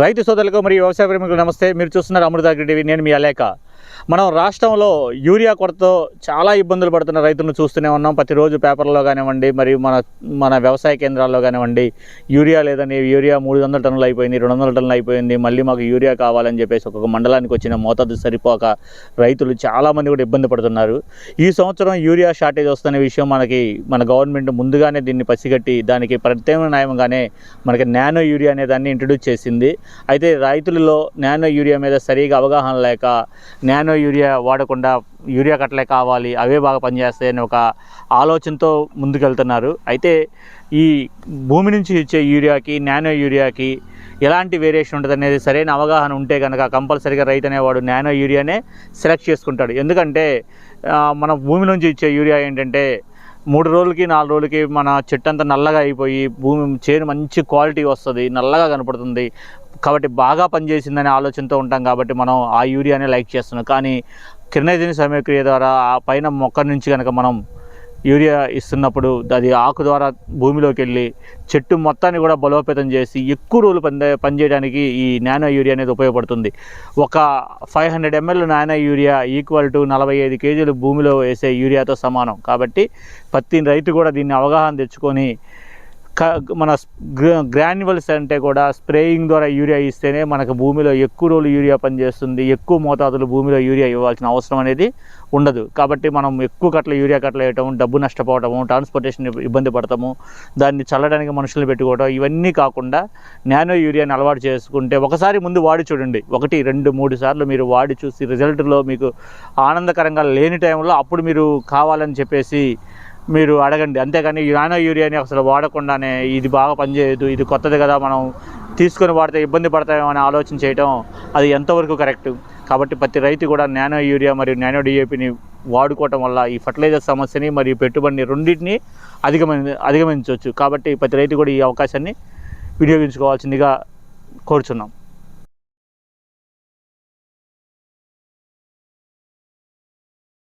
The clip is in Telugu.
రైతు సోదరులకు మరియు వ్యవసాయ ప్రేమికులకు నమస్తే. మీరు చూస్తున్నారు అమృత అగ్రి టీవీ. నేను మీ అలేక. మనం రాష్ట్రంలో యూరియా కొరతతో చాలా ఇబ్బందులు పడుతున్న రైతులను చూస్తూనే ఉన్నాం. ప్రతిరోజు పేపర్లో కానివ్వండి, మరియు మన వ్యవసాయ కేంద్రాల్లో కానివ్వండి, యూరియా లేదని, యూరియా 300 టన్నులు అయిపోయింది, 200 టన్నులు అయిపోయింది, మళ్ళీ మాకు యూరియా కావాలని చెప్పేసి ఒక్కొక్క మండలానికి వచ్చిన మోతాదు సరిపోక రైతులు చాలామంది కూడా ఇబ్బంది పడుతున్నారు. ఈ సంవత్సరం యూరియా షార్టేజ్ వస్తున్న విషయం మన గవర్నమెంట్ ముందుగానే దీన్ని పసిగట్టి దానికి ప్రత్యామ్నాయంగానే మనకి నానో యూరియా అనే దాన్ని ఇంట్రడ్యూస్ చేసింది. అయితే రైతులలో నానో యూరియా మీద సరిగా అవగాహన లేక నానో యూరియా వాడకుండా యూరియా కట్టలే కావాలి, అవే బాగా పనిచేస్తాయని ఒక ఆలోచనతో ముందుకెళ్తున్నారు. అయితే ఈ భూమి నుంచి ఇచ్చే యూరియాకి నానో యూరియాకి ఎలాంటి వేరియేషన్ ఉంటుంది అనేది సరైన అవగాహన ఉంటే కనుక కంపల్సరీగా రైతు అనేవాడు నానో యూరియానే సెలెక్ట్ చేసుకుంటాడు. ఎందుకంటే మన భూమి నుంచి ఇచ్చే యూరియా ఏంటంటే 3 రోజులకి 4 రోజులకి మన చెట్టు అంతా నల్లగా అయిపోయి చేను మంచి క్వాలిటీ వస్తుంది, నల్లగా కనపడుతుంది. కాబట్టి బాగా పనిచేసిందనే ఆలోచనతో ఉంటాం కాబట్టి మనం ఆ యూరియానే లైక్ చేస్తున్నాం. కానీ కిరణజన్య సమయక్రియ ద్వారా ఆ పైన మొక్క నుంచి కనుక మనం యూరియా ఇస్తున్నప్పుడు అది ఆకు ద్వారా భూమిలోకి వెళ్ళి చెట్టు మొత్తాన్ని కూడా బలోపేతం చేసి ఎక్కువ రోజులు పనిచేయడానికి ఈ నానో యూరియా అనేది ఉపయోగపడుతుంది. ఒక 500 ml nano urea equal to 45 kg భూమిలో వేసే యూరియాతో సమానం. కాబట్టి ప్రతి రైతు కూడా దీన్ని అవగాహన తెచ్చుకొని మన గ్రాన్యువల్స్ అంటే కూడా స్ప్రేయింగ్ ద్వారా యూరియా ఇస్తేనే మనకు భూమిలో ఎక్కువ రోజులు యూరియా పనిచేస్తుంది, ఎక్కువ మోతాదులు భూమిలో యూరియా ఇవ్వాల్సిన అవసరం అనేది ఉండదు. కాబట్టి మనం ఎక్కువ యూరియా కట్టలు వేయటం, డబ్బు నష్టపోవటము, ట్రాన్స్పోర్టేషన్ ఇబ్బంది పడతాము, దాన్ని చల్లడానికి మనుషులు పెట్టుకోవడం, ఇవన్నీ కాకుండా నానో యూరియాని అలవాటు చేసుకుంటే ఒకసారి ముందు వాడి చూడండి. 1, 2, 3 సార్లు మీరు వాడి చూసి రిజల్ట్లో మీకు ఆనందకరంగా లేని టైంలో అప్పుడు మీరు కావాలని చెప్పేసి మీరు అడగండి. అంతేకాని నానో యూరియాని అసలు వాడకుండానే ఇది బాగా పనిచేయదు, ఇది కొత్తది కదా, మనం తీసుకొని వాడితే ఇబ్బంది పడతామేమో అని ఆలోచన చేయడం అది ఎంతవరకు కరెక్ట్? కాబట్టి ప్రతి రైతు కూడా నానో యూరియా మరియు నానో డిఏపిని వాడుకోవటం వల్ల ఈ ఫర్టిలైజర్ సమస్యని మరియు పెట్టుబడిని రెండింటిని అధిగమించవచ్చు. కాబట్టి ప్రతి రైతు కూడా ఈ అవకాశాన్ని వినియోగించుకోవాల్సిందిగా కోరుచున్నాం.